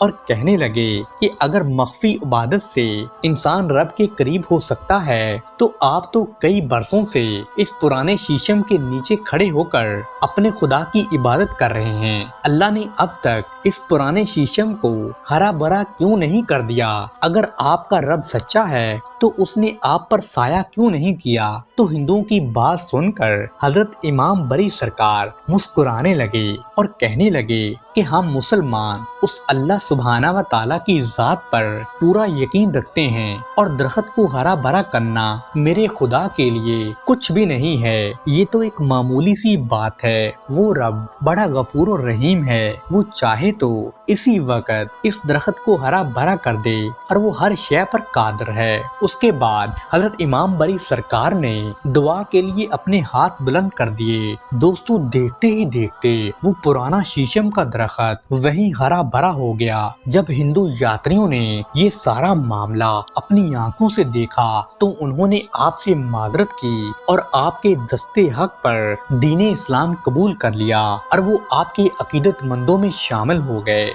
اور کہنے لگے کہ اگر مخفی عبادت سے انسان رب کے قریب ہو سکتا ہے تو آپ تو کئی برسوں سے اس پرانے شیشم کے نیچے کھڑے ہو کر اپنے خدا کی عبادت کر رہے ہیں۔ اللہ نے اب تک اس پرانے شیشم کو ہرا بھرا کیوں نہیں کر دیا؟ اگر آپ کا رب سچا ہے تو اس نے آپ پر سایہ کیوں نہیں کیا؟ تو ہندوؤں کی بات سن کر حضرت امام بری سرکار مسکرانے لگے اور کہنے لگے کہ ہم مسلمان اس اللہ سبحانہ و تعالیٰ کی ذات پر پورا یقین رکھتے ہیں اور درخت کو ہرا بھرا کرنا میرے خدا کے لیے کچھ بھی نہیں ہے، یہ تو ایک معمولی سی بات ہے۔ وہ رب بڑا غفور و رحیم ہے، وہ چاہے تو اسی وقت اس درخت کو ہرا بھرا کر دے اور وہ ہر شے پر قادر ہے۔ اس کے بعد حضرت امام بری سرکار نے دعا کے لیے اپنے ہاتھ بلند کر دیے۔ دوستو دیکھتے ہی دیکھتے وہ پرانا شیشم کا درخت وہیں ہرا بھرا ہو گیا۔ جب ہندو یاتریوں نے یہ سارا معاملہ اپنی آنکھوں سے دیکھا تو انہوں نے آپ سے معذرت کی اور آپ کے دستے حق پر دین اسلام قبول کر لیا اور وہ آپ کے عقیدت مندوں میں شامل ہو گئے۔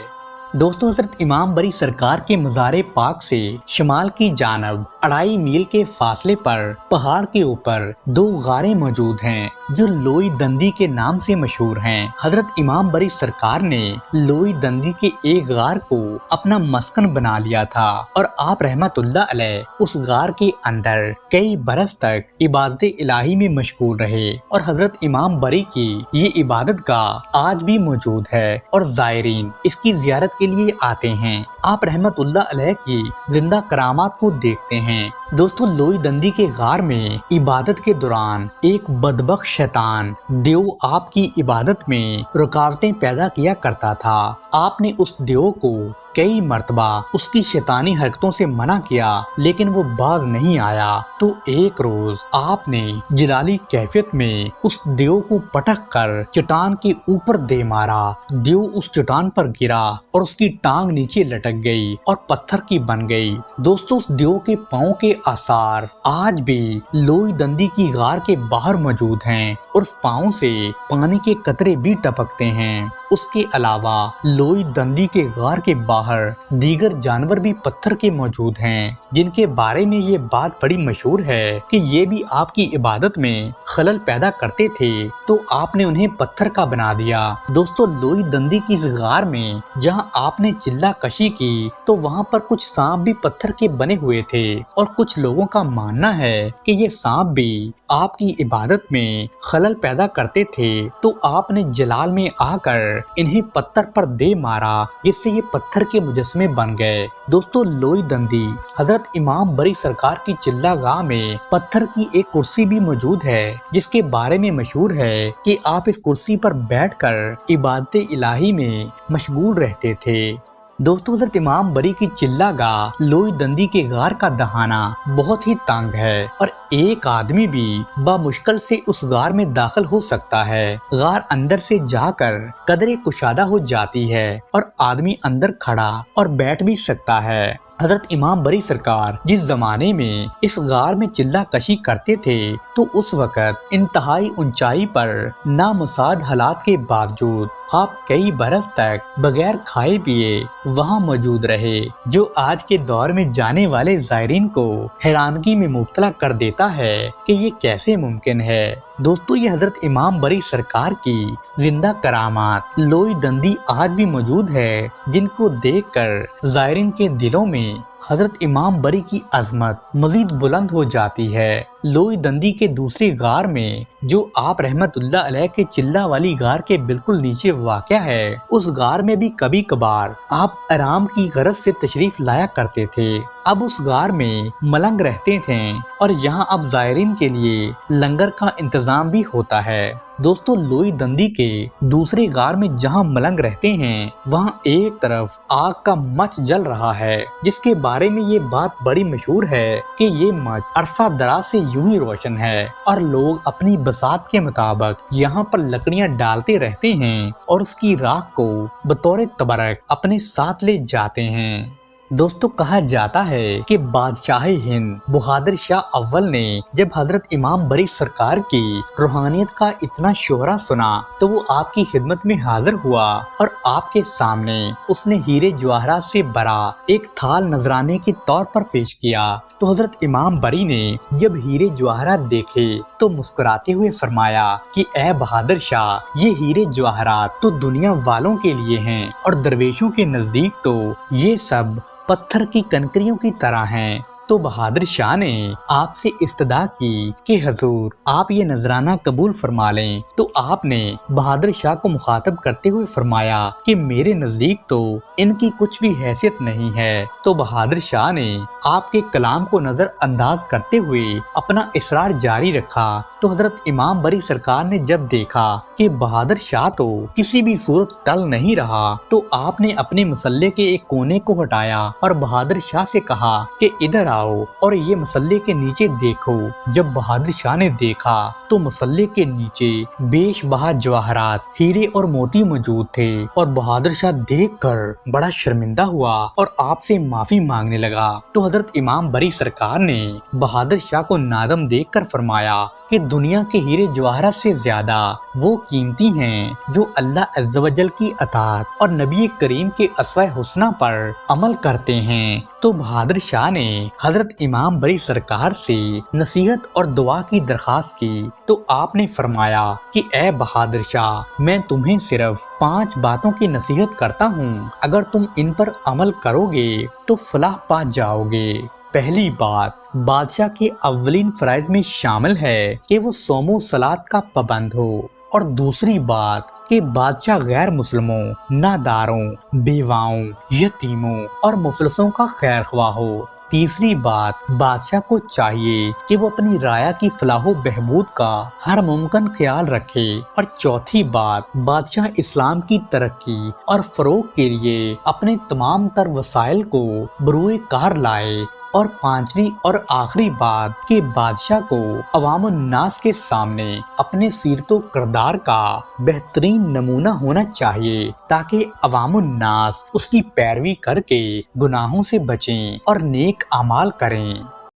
دوستو حضرت امام بری سرکار کے مزار پاک سے شمال کی جانب 2.5 میل کے فاصلے پر پہاڑ کے اوپر 2 غاریں موجود ہیں جو لوئی دندی کے نام سے مشہور ہیں۔ حضرت امام بری سرکار نے لوئی دندی کے ایک غار کو اپنا مسکن بنا لیا تھا اور آپ رحمت اللہ علیہ اس غار کے اندر کئی برس تک عبادت الہی میں مشغول رہے اور حضرت امام بری کی یہ عبادت گاہ آج بھی موجود ہے اور زائرین اس کی زیارت کے لیے آتے ہیں، آپ رحمت اللہ علیہ کی زندہ کرامات کو دیکھتے ہیں۔ دوستو لوئی دندی کے غار میں عبادت کے دوران ایک بدبخت شیطان دیو آپ کی عبادت میں رکاوٹیں پیدا کیا کرتا تھا۔ آپ نے اس دیو کو کئی مرتبہ اس کی شیطانی حرکتوں سے منع کیا لیکن وہ باز نہیں آیا۔ تو ایک روز آپ نے جلالی کیفیت میں اس دیو کو پٹک کر چٹان کے اوپر دے مارا۔ دیو اس چٹان پر گرا اور اس کی ٹانگ نیچے لٹک گئی اور پتھر کی بن گئی۔ دوستو اس دیو کے پاؤں کے آثار آج بھی لوئی دندی کی غار کے باہر موجود ہیں اور اس پاؤں سے پانی کے قطرے بھی ٹپکتے ہیں۔ اس کے علاوہ لوئی دندی کے غار کے باہر دیگر جانور بھی پتھر کے موجود ہیں جن کے بارے میں یہ بات بڑی مشہور ہے کہ یہ بھی آپ کی عبادت میں خلل پیدا کرتے تھے تو آپ نے انہیں پتھر کا بنا دیا۔ دوستو لوئی دندی کی غار میں جہاں آپ نے چلہ کشی کی تو وہاں پر کچھ سانپ بھی پتھر کے بنے ہوئے تھے اور کچھ لوگوں کا ماننا ہے کہ یہ سانپ بھی آپ کی عبادت میں خلل پیدا کرتے تھے تو آپ نے جلال میں آ کر انہیں پتھر پر دے مارا جس سے یہ پتھر کے مجسمے بن گئے۔ دوستو لوئی دندی حضرت امام بری سرکار کی چلہ گاہ میں پتھر کی ایک کرسی بھی موجود ہے جس کے بارے میں مشہور ہے کہ آپ اس کرسی پر بیٹھ کر عبادت الہی میں مشغول رہتے تھے۔ دوستو حضرت امام بری کی چلہ گاہ لوئی دندی کے غار کا دہانہ بہت ہی تنگ ہے اور ایک آدمی بھی بامشکل سے اس غار میں داخل ہو سکتا ہے۔ غار اندر سے جا کر قدرے کشادہ ہو جاتی ہے اور آدمی اندر کھڑا اور بیٹھ بھی سکتا ہے۔ حضرت امام بری سرکار جس زمانے میں اس غار میں چلہ کشی کرتے تھے تو اس وقت انتہائی اونچائی پر نامساعد حالات کے باوجود آپ کئی برس تک بغیر کھائے پیے وہاں موجود رہے، جو آج کے دور میں جانے والے زائرین کو حیرانگی میں مبتلا کر دیتا ہے کہ یہ کیسے ممکن ہے۔ دوستو یہ حضرت امام بری سرکار کی زندہ کرامات لوئی دندی آج بھی موجود ہے جن کو دیکھ کر زائرین کے دلوں میں حضرت امام بری کی عظمت مزید بلند ہو جاتی ہے۔ لوئی دندی کے دوسری غار میں جو آپ رحمت اللہ علیہ کے چلہ والی غار کے بالکل نیچے واقع ہے، اس غار میں بھی کبھی کبھار آپ آرام کی غرض سے تشریف لایا کرتے تھے۔ اب اس غار میں ملنگ رہتے تھے اور یہاں اب زائرین کے لیے لنگر کا انتظام بھی ہوتا ہے۔ دوستو لوئی دندی کے دوسرے غار میں جہاں ملنگ رہتے ہیں وہاں ایک طرف آگ کا مچ جل رہا ہے جس کے بارے میں یہ بات بڑی مشہور ہے کہ یہ مچ عرصہ دراز سے یوں ہی روشن ہے اور لوگ اپنی بساط کے مطابق یہاں پر لکڑیاں ڈالتے رہتے ہیں اور اس کی راکھ کو بطور تبرک اپنے ساتھ لے جاتے ہیں۔ دوستو کہا جاتا ہے کہ بادشاہ ہند بہادر شاہ اول نے جب حضرت امام بری سرکار کی روحانیت کا اتنا شہرا سنا تو وہ آپ کی خدمت میں حاضر ہوا اور آپ کے سامنے اس نے ہیرے جواہرات سے بھرا ایک تھال نذرانے کے طور پر پیش کیا۔ تو حضرت امام بری نے جب ہیرے جواہرات دیکھے تو مسکراتے ہوئے فرمایا کہ اے بہادر شاہ، یہ ہیرے جواہرات تو دنیا والوں کے لیے ہیں اور درویشوں کے نزدیک تو یہ سب پتھر کی کنکریوں کی طرح ہیں۔ تو بہادر شاہ نے آپ سے استدعا کی کہ حضور آپ یہ نذرانہ قبول فرما لیں۔ تو آپ نے بہادر شاہ کو مخاطب کرتے ہوئے فرمایا کہ میرے نزدیک تو ان کی کچھ بھی حیثیت نہیں ہے۔ تو بہادر شاہ نے آپ کے کلام کو نظر انداز کرتے ہوئے اپنا اصرار جاری رکھا۔ تو حضرت امام بری سرکار نے جب دیکھا کہ بہادر شاہ تو کسی بھی صورت ٹل نہیں رہا تو آپ نے اپنے مسلح کے ایک کونے کو ہٹایا اور بہادر شاہ سے کہا کہ ادھر آؤ اور یہ مسلح کے نیچے دیکھو۔ جب بہادر شاہ نے دیکھا تو مسلح کے نیچے بیش بہا جواہرات، ہیرے اور موتی موجود تھے اور بہادر شاہ دیکھ کر بڑا شرمندہ ہوا اور آپ سے معافی مانگنے لگا۔ تو حضرت امام بری سرکار نے بہادر شاہ کو نادم دیکھ کر فرمایا کہ دنیا کے ہیرے جواہرات سے زیادہ وہ قیمتی ہیں جو اللہ عز و جل کی اطاعت اور نبی کریم کے اسوہ حسنہ پر عمل کرتے ہیں۔ تو بہادر شاہ نے حضرت امام بری سرکار سے نصیحت اور دعا کی درخواست کی۔ تو آپ نے فرمایا کہ اے بہادر شاہ، میں تمہیں صرف 5 باتوں کی نصیحت کرتا ہوں، اگر تم ان پر عمل کرو گے تو فلاح پا جاؤ گے۔ پہلی بات، بادشاہ کے اولین فرائض میں شامل ہے کہ وہ صوم و صلات کا پابند ہو، اور دوسری بات کہ بادشاہ غیر مسلموں، ناداروں، بیواؤں، یتیموں اور مفلسوں کا خیر خواہ ہو۔ تیسری بات، بادشاہ کو چاہیے کہ وہ اپنی رعایا کی فلاح و بہبود کا ہر ممکن خیال رکھے۔ اور چوتھی بات، بادشاہ اسلام کی ترقی اور فروغ کے لیے اپنے تمام تر وسائل کو بروئے کار لائے۔ اور پانچویں اور آخری بات کہ بادشاہ کو عوام الناس کے سامنے اپنے سیرت و کردار کا بہترین نمونہ ہونا چاہیے تاکہ عوام الناس اس کی پیروی کر کے گناہوں سے بچیں اور نیک اعمال کریں۔